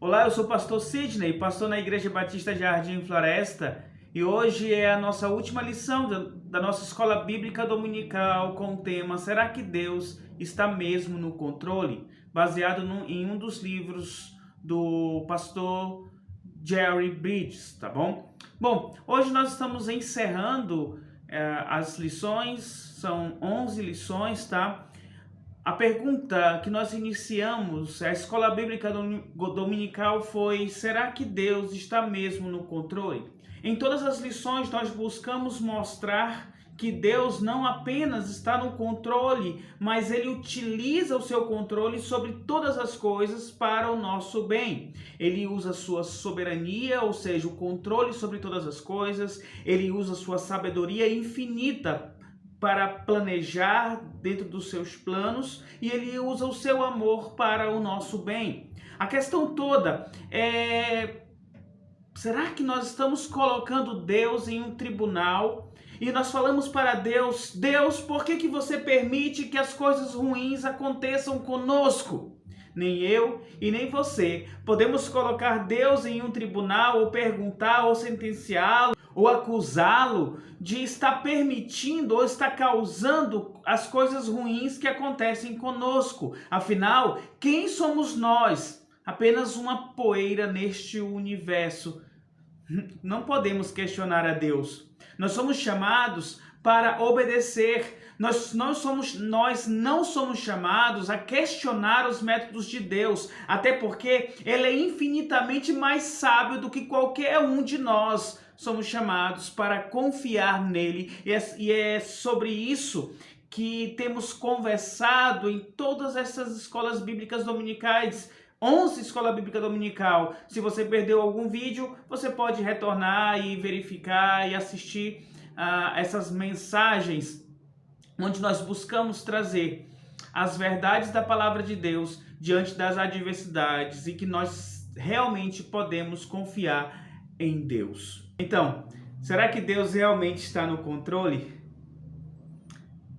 Olá, eu sou o pastor Sidney, pastor na Igreja Batista Jardim Floresta, e hoje é a nossa última lição da nossa escola bíblica dominical com o tema Será que Deus está mesmo no controle? Baseado em um dos livros do pastor Jerry Bridges, tá bom? Bom, hoje nós estamos encerrando as lições, são 11 lições, tá? A pergunta que nós iniciamos, a escola bíblica dominical foi: será que Deus está mesmo no controle? Em todas as lições nós buscamos mostrar que Deus não apenas está no controle, mas Ele utiliza o seu controle sobre todas as coisas para o nosso bem. Ele usa a sua soberania, ou seja, o controle sobre todas as coisas. Ele usa a sua sabedoria infinita para planejar dentro dos seus planos, e ele usa o seu amor para o nosso bem. A questão toda é: será que nós estamos colocando Deus em um tribunal e nós falamos para Deus: Deus, por que você permite que as coisas ruins aconteçam conosco? Nem eu e nem você podemos colocar Deus em um tribunal ou perguntar ou sentenciá-lo ou acusá-lo de estar permitindo ou estar causando as coisas ruins que acontecem conosco. Afinal, quem somos nós? Apenas uma poeira neste universo. Não podemos questionar a Deus. Nós somos chamados para obedecer. Nós não somos chamados a questionar os métodos de Deus, até porque Ele é infinitamente mais sábio do que qualquer um de nós. Somos chamados para confiar nele, e é sobre isso que temos conversado em todas essas escolas bíblicas dominicais. 11 escola bíblica dominical. Se você perdeu algum vídeo, você pode retornar e verificar e assistir essas mensagens, onde nós buscamos trazer as verdades da palavra de Deus diante das adversidades e que nós realmente podemos confiar em Deus. Então, será que Deus realmente está no controle?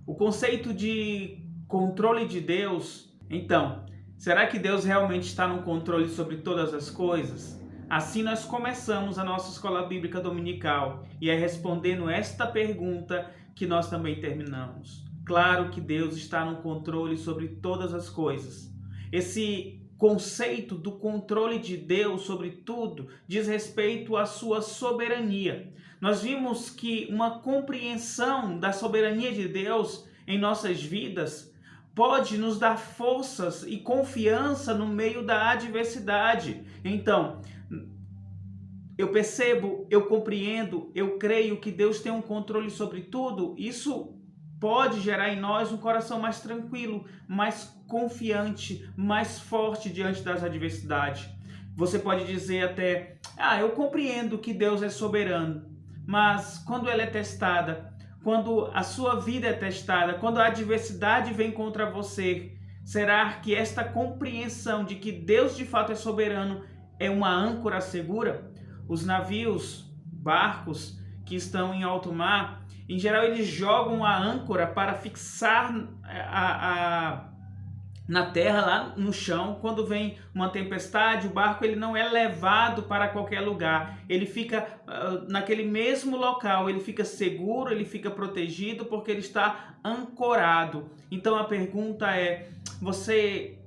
O conceito de controle de Deus, então, será que Deus realmente está no controle sobre todas as coisas? Assim nós começamos a nossa escola bíblica dominical, e é respondendo esta pergunta que nós também terminamos. Claro que Deus está no controle sobre todas as coisas. Esse conceito do controle de Deus sobre tudo diz respeito à sua soberania. Nós vimos que uma compreensão da soberania de Deus em nossas vidas pode nos dar forças e confiança no meio da adversidade. Então, eu percebo, eu compreendo, eu creio que Deus tem um controle sobre tudo. Isso pode gerar em nós um coração mais tranquilo, mais confiante, mais forte diante das adversidades. Você pode dizer até: eu compreendo que Deus é soberano, mas quando ela é testada, quando a sua vida é testada, quando a adversidade vem contra você, será que esta compreensão de que Deus de fato é soberano é uma âncora segura? Os navios, barcos que estão em alto mar, em geral eles jogam a âncora para fixar na terra, lá no chão. Quando vem uma tempestade, o barco ele não é levado para qualquer lugar, ele fica naquele mesmo local, ele fica seguro, ele fica protegido porque ele está ancorado. Então a pergunta é: você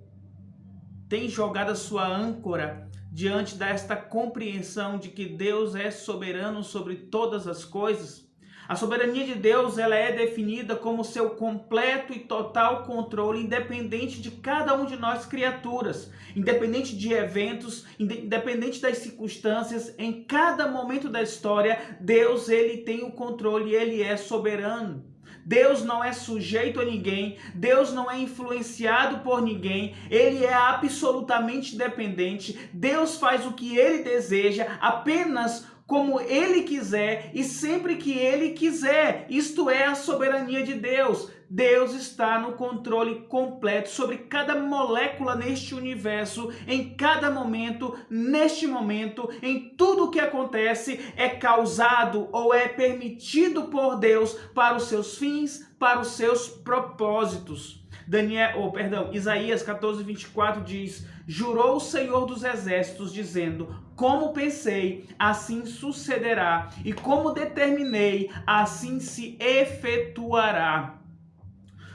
tem jogado a sua âncora diante desta compreensão de que Deus é soberano sobre todas as coisas? A soberania de Deus, ela é definida como seu completo e total controle, independente de cada um de nós criaturas, independente de eventos, independente das circunstâncias. Em cada momento da história, Deus ele tem o controle, ele é soberano. Deus não é sujeito a ninguém, Deus não é influenciado por ninguém, Ele é absolutamente dependente. Deus faz o que Ele deseja, apenas como Ele quiser e sempre que Ele quiser. Isto é a soberania de Deus. Deus está no controle completo sobre cada molécula neste universo, em cada momento, neste momento, em tudo que acontece é causado ou é permitido por Deus para os seus fins, para os seus propósitos. Isaías 14:24 diz: jurou o Senhor dos Exércitos, dizendo: como pensei, assim sucederá, e como determinei, assim se efetuará.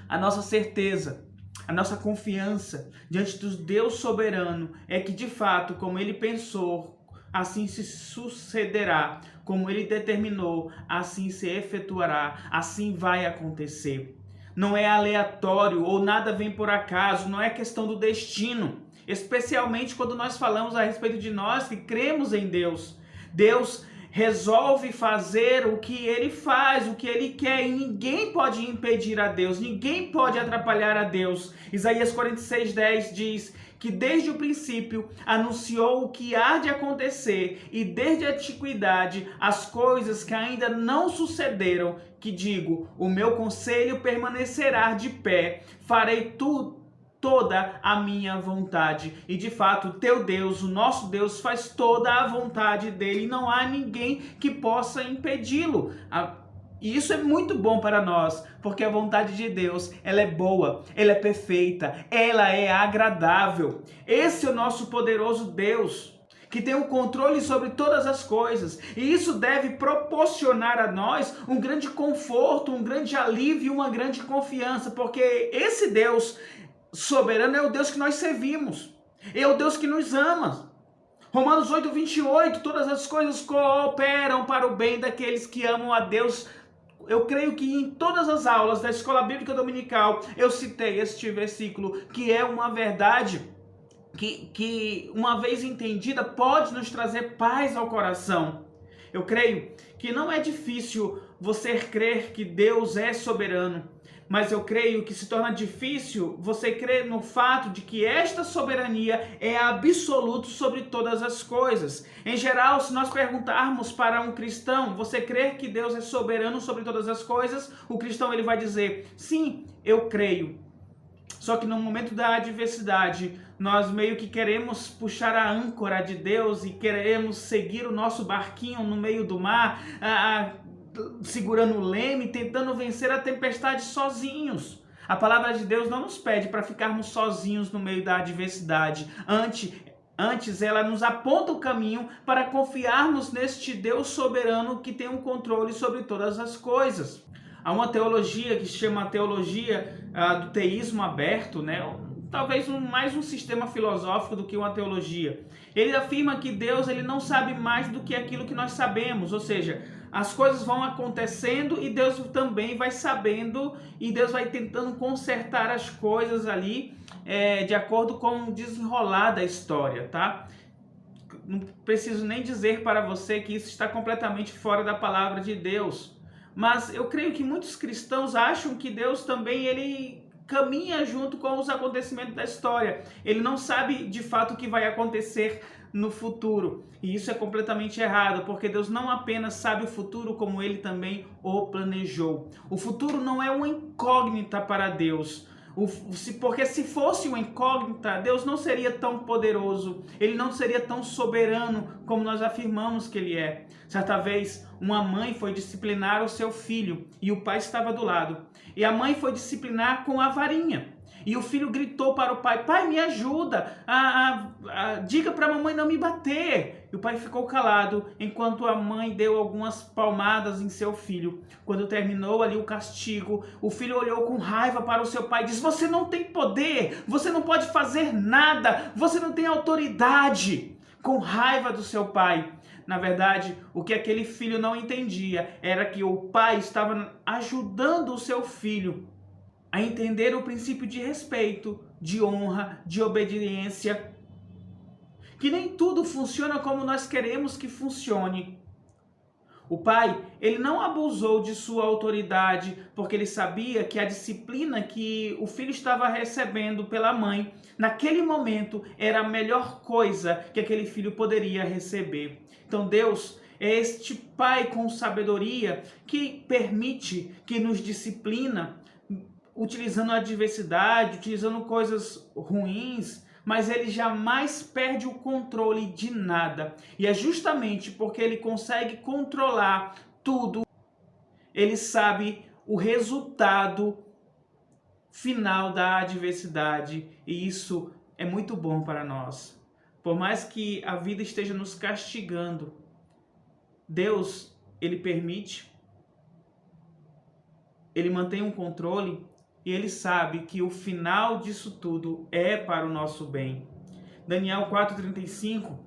A nossa certeza, a nossa confiança diante do Deus soberano é que, de fato, como ele pensou, assim se sucederá. Como ele determinou, assim se efetuará, assim vai acontecer. Não é aleatório ou nada vem por acaso, não é questão do destino. Especialmente quando nós falamos a respeito de nós que cremos em Deus. Deus resolve fazer o que ele faz, o que ele quer, e ninguém pode impedir a Deus, ninguém pode atrapalhar a Deus. Isaías 46:10 diz que desde o princípio anunciou o que há de acontecer, e desde a antiguidade as coisas que ainda não sucederam, que digo, o meu conselho permanecerá de pé, farei toda a minha vontade. E de fato, o teu Deus, o nosso Deus, faz toda a vontade dele, e não há ninguém que possa impedi-lo. E isso é muito bom para nós, porque a vontade de Deus, ela é boa, ela é perfeita, ela é agradável. Esse é o nosso poderoso Deus, que tem o controle sobre todas as coisas. E isso deve proporcionar a nós um grande conforto, um grande alívio, uma grande confiança, porque esse Deus soberano é o Deus que nós servimos, é o Deus que nos ama. Romanos 8:28, todas as coisas cooperam para o bem daqueles que amam a Deus. Eu creio que em todas as aulas da Escola Bíblica Dominical eu citei este versículo, que é uma verdade que uma vez entendida pode nos trazer paz ao coração. Eu creio que não é difícil você crer que Deus é soberano, mas eu creio que se torna difícil você crer no fato de que esta soberania é absoluta sobre todas as coisas. Em geral, se nós perguntarmos para um cristão, você crê que Deus é soberano sobre todas as coisas? O cristão ele vai dizer, sim, eu creio. Só que no momento da adversidade, nós meio que queremos puxar a âncora de Deus e queremos seguir o nosso barquinho no meio do mar, segurando o leme, tentando vencer a tempestade sozinhos. A palavra de Deus não nos pede para ficarmos sozinhos no meio da adversidade. Antes, ela nos aponta o caminho para confiarmos neste Deus soberano que tem um controle sobre todas as coisas. Há uma teologia que se chama a teologia do teísmo aberto, né? Talvez mais um sistema filosófico do que uma teologia. Ele afirma que Deus ele não sabe mais do que aquilo que nós sabemos, ou seja, as coisas vão acontecendo e Deus também vai sabendo, e Deus vai tentando consertar as coisas ali de acordo com o desenrolar da história, tá? Não preciso nem dizer para você que isso está completamente fora da palavra de Deus. Mas eu creio que muitos cristãos acham que Deus também ele caminha junto com os acontecimentos da história. Ele não sabe de fato o que vai acontecer no futuro. E isso é completamente errado, porque Deus não apenas sabe o futuro, como ele também o planejou. O futuro não é uma incógnita para Deus. Porque se fosse uma incógnita, Deus não seria tão poderoso, ele não seria tão soberano como nós afirmamos que ele é. Certa vez, uma mãe foi disciplinar o seu filho e o pai estava do lado. E a mãe foi disciplinar com a varinha. E o filho gritou para o pai, pai, me ajuda, diga para a mamãe não me bater. E o pai ficou calado, enquanto a mãe deu algumas palmadas em seu filho. Quando terminou ali o castigo, o filho olhou com raiva para o seu pai e disse, você não tem poder, você não pode fazer nada, você não tem autoridade. Com raiva do seu pai. Na verdade, o que aquele filho não entendia era que o pai estava ajudando o seu filho a entender o princípio de respeito, de honra, de obediência. Que nem tudo funciona como nós queremos que funcione. O pai, ele não abusou de sua autoridade, porque ele sabia que a disciplina que o filho estava recebendo pela mãe, naquele momento, era a melhor coisa que aquele filho poderia receber. Então Deus é este pai com sabedoria que permite, que nos disciplina, utilizando a adversidade, utilizando coisas ruins, mas ele jamais perde o controle de nada. E é justamente porque ele consegue controlar tudo, ele sabe o resultado final da adversidade, e isso é muito bom para nós. Por mais que a vida esteja nos castigando, Deus, Ele permite, Ele mantém um controle e Ele sabe que o final disso tudo é para o nosso bem. Daniel 4,35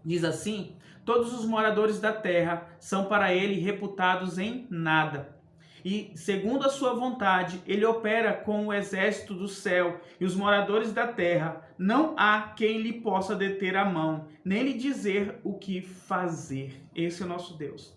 diz assim: todos os moradores da terra são para Ele reputados em nada. E, segundo a sua vontade, Ele opera com o exército do céu e os moradores da terra. Não há quem lhe possa deter a mão, nem lhe dizer o que fazer. Esse é o nosso Deus.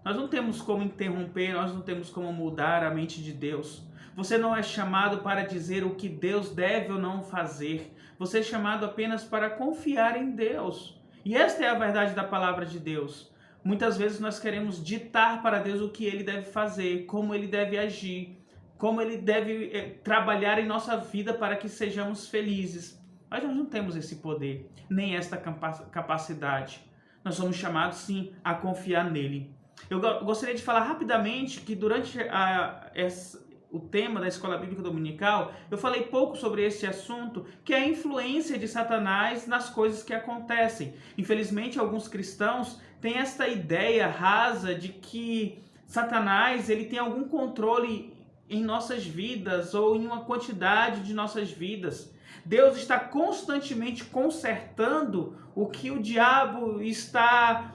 Nós não temos como interromper, nós não temos como mudar a mente de Deus. Você não é chamado para dizer o que Deus deve ou não fazer. Você é chamado apenas para confiar em Deus. E esta é a verdade da palavra de Deus. Muitas vezes nós queremos ditar para Deus o que Ele deve fazer, como Ele deve agir, como Ele deve trabalhar em nossa vida para que sejamos felizes. Mas nós não temos esse poder, nem esta capacidade. Nós somos chamados, sim, a confiar nele. Eu gostaria de falar rapidamente que durante o tema da Escola Bíblica Dominical, eu falei pouco sobre esse assunto, que é a influência de Satanás nas coisas que acontecem. Infelizmente, alguns cristãos têm esta ideia rasa de que Satanás ele tem algum controle em nossas vidas ou em uma quantidade de nossas vidas. Deus está constantemente consertando o que o diabo está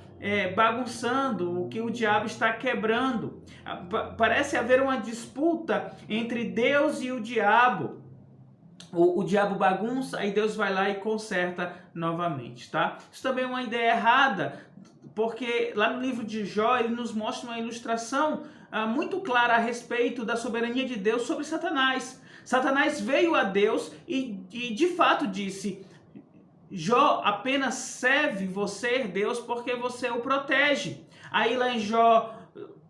bagunçando, o que o diabo está quebrando. Parece haver uma disputa entre Deus e o diabo. O diabo bagunça, aí Deus vai lá e conserta novamente, tá? Isso também é uma ideia errada, porque lá no livro de Jó ele nos mostra uma ilustração muito clara a respeito da soberania de Deus sobre Satanás. Satanás veio a Deus e de fato disse: Jó apenas serve você, Deus, porque você o protege. Aí lá em Jó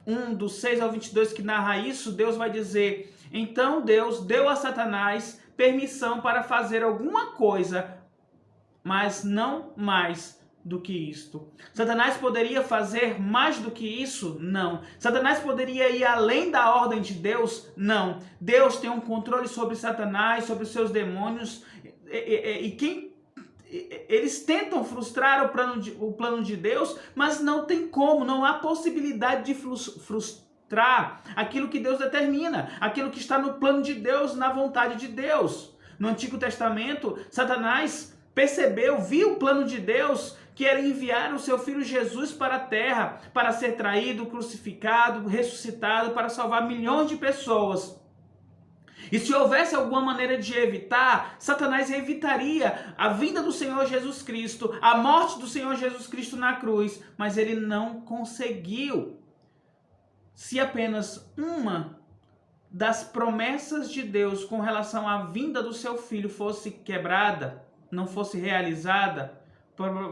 1, do 6 ao 22, que narra isso, Deus vai dizer: então Deus deu a Satanás permissão para fazer alguma coisa, mas não mais do que isto. Satanás poderia fazer mais do que isso? Não. Satanás poderia ir além da ordem de Deus? Não. Deus tem um controle sobre Satanás, sobre os seus demônios, e quem eles tentam frustrar o plano de Deus, mas não tem como, não há possibilidade de frustrar aquilo que Deus determina, aquilo que está no plano de Deus, na vontade de Deus. No Antigo Testamento, Satanás percebeu, viu o plano de Deus, que era enviar o seu filho Jesus para a terra, para ser traído, crucificado, ressuscitado, para salvar milhões de pessoas. E se houvesse alguma maneira de evitar, Satanás evitaria a vinda do Senhor Jesus Cristo, a morte do Senhor Jesus Cristo na cruz, mas ele não conseguiu. Se apenas uma das promessas de Deus com relação à vinda do seu filho fosse quebrada, não fosse realizada,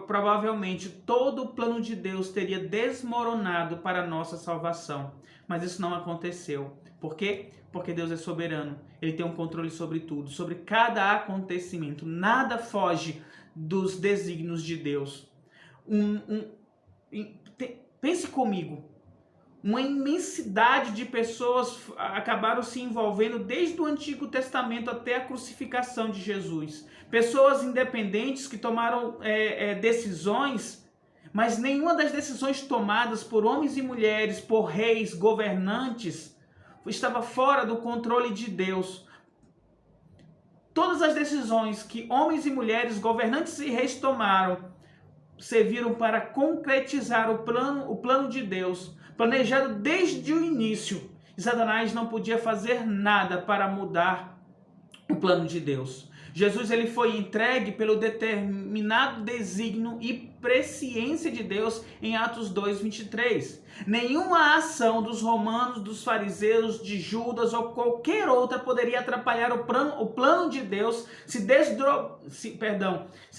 provavelmente todo o plano de Deus teria desmoronado para a nossa salvação. Mas isso não aconteceu. Por quê? Porque Deus é soberano. Ele tem um controle sobre tudo, sobre cada acontecimento. Nada foge dos desígnios de Deus. Pense comigo. Uma imensidade de pessoas acabaram se envolvendo desde o Antigo Testamento até a crucificação de Jesus. Pessoas independentes que tomaram decisões, mas nenhuma das decisões tomadas por homens e mulheres, por reis, governantes, estava fora do controle de Deus. Todas as decisões que homens e mulheres, governantes e reis tomaram, serviram para concretizar o plano de Deus, planejado desde o início. E Satanás não podia fazer nada para mudar o plano de Deus. Jesus ele foi entregue pelo determinado desígnio e presciência de Deus em Atos 2:23. Nenhuma ação dos romanos, dos fariseus, de Judas ou qualquer outra poderia atrapalhar o plano de Deus se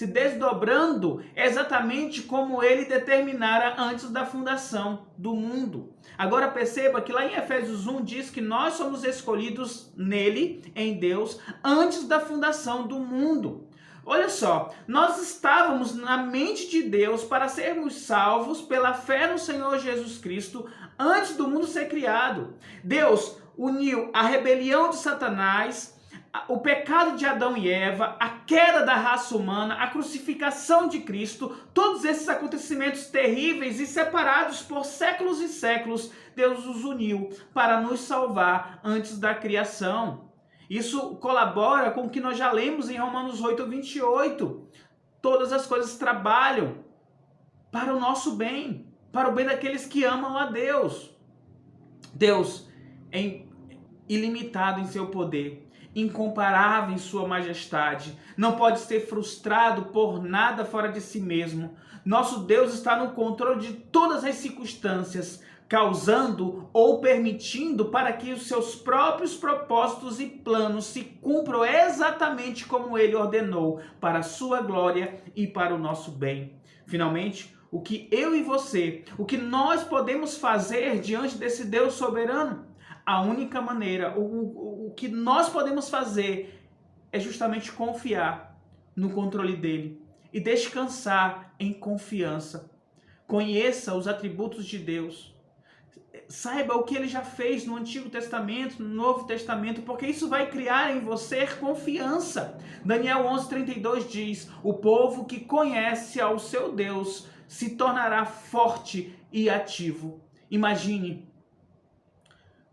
desdobrando exatamente como ele determinara antes da fundação do mundo. Agora perceba que lá em Efésios 1 diz que nós somos escolhidos nele, em Deus, antes da fundação do mundo. Olha só, nós estávamos na mente de Deus para sermos salvos pela fé no Senhor Jesus Cristo antes do mundo ser criado. Deus uniu a rebelião de Satanás, o pecado de Adão e Eva, a queda da raça humana, a crucificação de Cristo, todos esses acontecimentos terríveis e separados por séculos e séculos, Deus os uniu para nos salvar antes da criação. Isso colabora com o que nós já lemos em Romanos 8:28. Todas as coisas trabalham para o nosso bem, para o bem daqueles que amam a Deus. Deus é ilimitado em seu poder, incomparável em sua majestade, não pode ser frustrado por nada fora de si mesmo. Nosso Deus está no controle de todas as circunstâncias, causando ou permitindo para que os seus próprios propósitos e planos se cumpram exatamente como Ele ordenou, para a sua glória e para o nosso bem. Finalmente, o que eu e você, o que nós podemos fazer diante desse Deus soberano? A única maneira, o que nós podemos fazer é justamente confiar no controle dele e descansar em confiança. Conheça os atributos de Deus. Saiba o que ele já fez no Antigo Testamento, no Novo Testamento, porque isso vai criar em você confiança. Daniel 11:32 diz: o povo que conhece ao seu Deus se tornará forte e ativo. Imagine,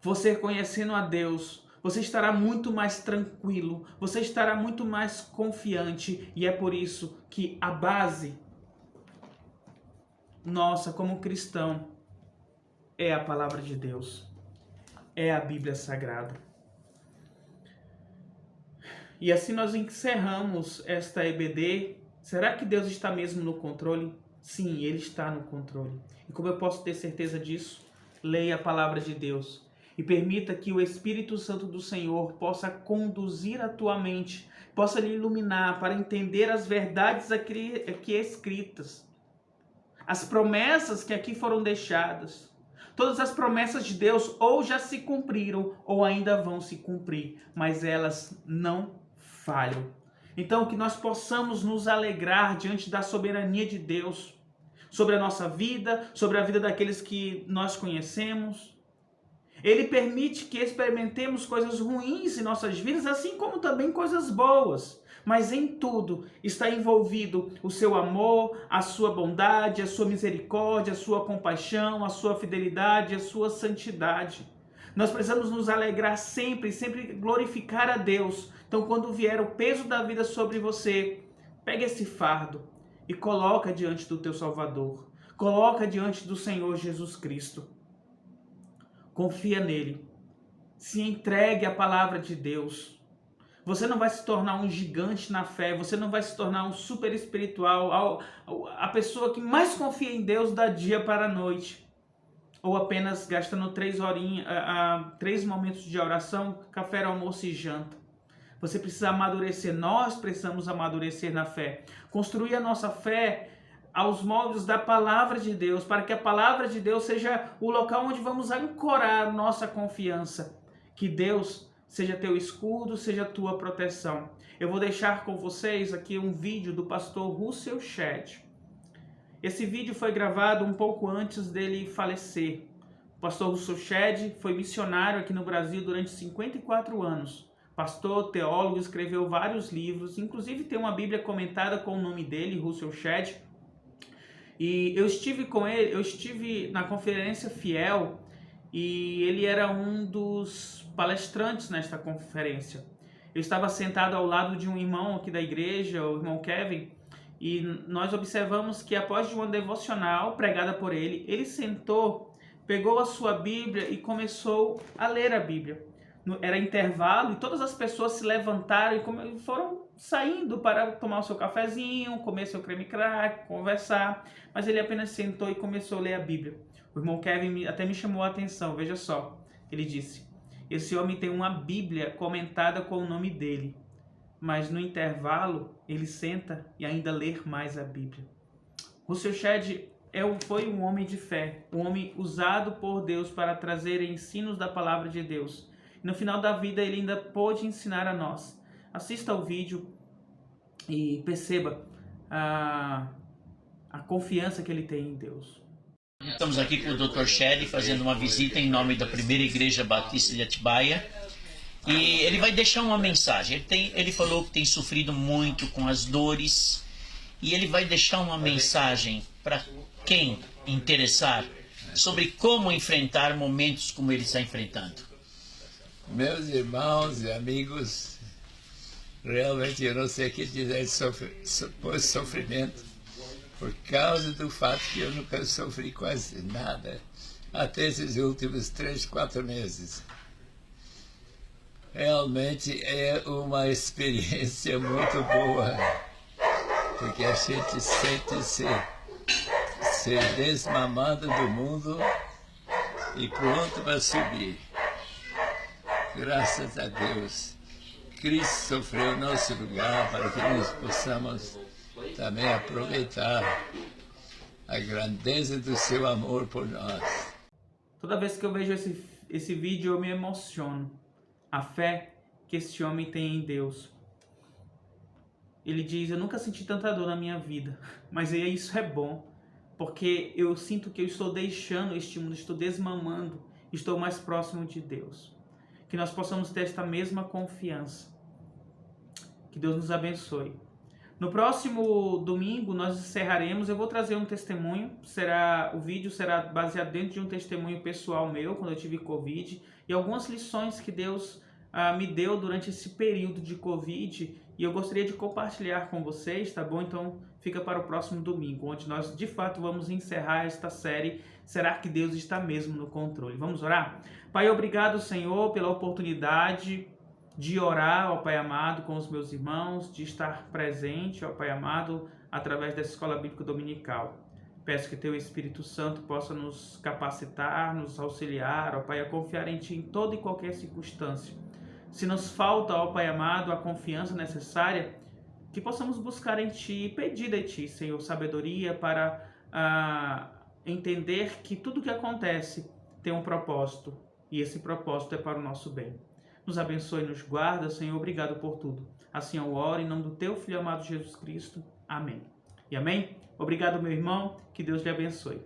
você conhecendo a Deus, você estará muito mais tranquilo, você estará muito mais confiante, e é por isso que a base nossa como cristão é a palavra de Deus, é a Bíblia Sagrada. E assim nós encerramos esta EBD. Será que Deus está mesmo no controle? Sim, Ele está no controle. E como eu posso ter certeza disso? Leia a palavra de Deus e permita que o Espírito Santo do Senhor possa conduzir a tua mente, possa lhe iluminar para entender as verdades aqui escritas, as promessas que aqui foram deixadas. Todas as promessas de Deus ou já se cumpriram ou ainda vão se cumprir, mas elas não falham. Então, que nós possamos nos alegrar diante da soberania de Deus, sobre a nossa vida, sobre a vida daqueles que nós conhecemos. Ele permite que experimentemos coisas ruins em nossas vidas, assim como também coisas boas. Mas em tudo está envolvido o seu amor, a sua bondade, a sua misericórdia, a sua compaixão, a sua fidelidade, a sua santidade. Nós precisamos nos alegrar sempre, sempre glorificar a Deus. Então, quando vier o peso da vida sobre você, pega esse fardo e coloca diante do teu Salvador. Coloca diante do Senhor Jesus Cristo. Confia nele. Se entregue à palavra de Deus. Você não vai se tornar um gigante na fé. Você não vai se tornar um super espiritual. A pessoa que mais confia em Deus da dia para a noite. Ou apenas gastando 3 momentos de oração, café, almoço e janta. Você precisa amadurecer. Nós precisamos amadurecer na fé. Construir a nossa fé aos moldes da palavra de Deus, para que a palavra de Deus seja o local onde vamos ancorar nossa confiança. Que Deus seja teu escudo, seja tua proteção. Eu vou deixar com vocês aqui um vídeo do pastor Russell Shedd. Esse vídeo foi gravado um pouco antes dele falecer. O pastor Russell Shedd foi missionário aqui no Brasil durante 54 anos. Pastor, teólogo, escreveu vários livros, inclusive tem uma Bíblia comentada com o nome dele, Russell Shedd. E eu estive com ele, eu estive na Conferência Fiel e ele era um dos palestrantes nesta conferência. Eu estava sentado ao lado de um irmão aqui da igreja, o irmão Kevin, e nós observamos que após uma devocional pregada por ele, ele sentou, pegou a sua Bíblia e começou a ler a Bíblia. Era intervalo e todas as pessoas se levantaram e foram saindo para tomar o seu cafezinho, comer seu creme crack, conversar, mas ele apenas sentou e começou a ler a Bíblia. O irmão Kevin até me chamou a atenção, veja só, ele disse: esse homem tem uma Bíblia comentada com o nome dele, mas no intervalo ele senta e ainda lê mais a Bíblia. Russell Shedd foi um homem de fé, um homem usado por Deus para trazer ensinos da palavra de Deus. No final da vida ele ainda pôde ensinar a nós. Assista ao vídeo e perceba a confiança que ele tem em Deus. Estamos aqui com o Dr. Shelley fazendo uma visita em nome da Primeira Igreja Batista de Atibaia. E ele vai deixar uma mensagem. Ele falou que tem sofrido muito com as dores. E ele vai deixar uma mensagem para quem interessar sobre como enfrentar momentos como ele está enfrentando. Meus irmãos e amigos, realmente eu não sei o que dizer por sofrimento, por causa do fato que eu nunca sofri quase nada, até esses últimos 3, 4 meses. Realmente é uma experiência muito boa, porque a gente sente ser desmamado do mundo e pronto para subir. Graças a Deus, Cristo sofreu o nosso lugar para que nós possamos também aproveitar a grandeza do seu amor por nós. Toda vez que eu vejo esse vídeo eu me emociono. A fé que esse homem tem em Deus. Ele diz, eu nunca senti tanta dor na minha vida, mas isso é bom, porque eu sinto que eu estou deixando este mundo, estou desmamando, estou mais próximo de Deus. Que nós possamos ter esta mesma confiança. Que Deus nos abençoe. No próximo domingo nós encerraremos, eu vou trazer um testemunho, o vídeo será baseado dentro de um testemunho pessoal meu, quando eu tive Covid, e algumas lições que Deus me deu durante esse período de Covid, e eu gostaria de compartilhar com vocês, tá bom? Então fica para o próximo domingo, onde nós de fato vamos encerrar esta série, Será que Deus está mesmo no controle? Vamos orar? Pai, obrigado, Senhor, pela oportunidade de orar, ó Pai amado, com os meus irmãos, de estar presente, ó Pai amado, através dessa Escola Bíblica Dominical. Peço que Teu Espírito Santo possa nos capacitar, nos auxiliar, ó Pai, a confiar em Ti em toda e qualquer circunstância. Se nos falta, ó Pai amado, a confiança necessária, que possamos buscar em Ti e pedir de Ti, Senhor, sabedoria para entender que tudo que acontece tem um propósito, e esse propósito é para o nosso bem. Nos abençoe e nos guarda, Senhor, obrigado por tudo. Assim eu oro em nome do Teu Filho amado Jesus Cristo. Amém. E amém? Obrigado, meu irmão, que Deus lhe abençoe.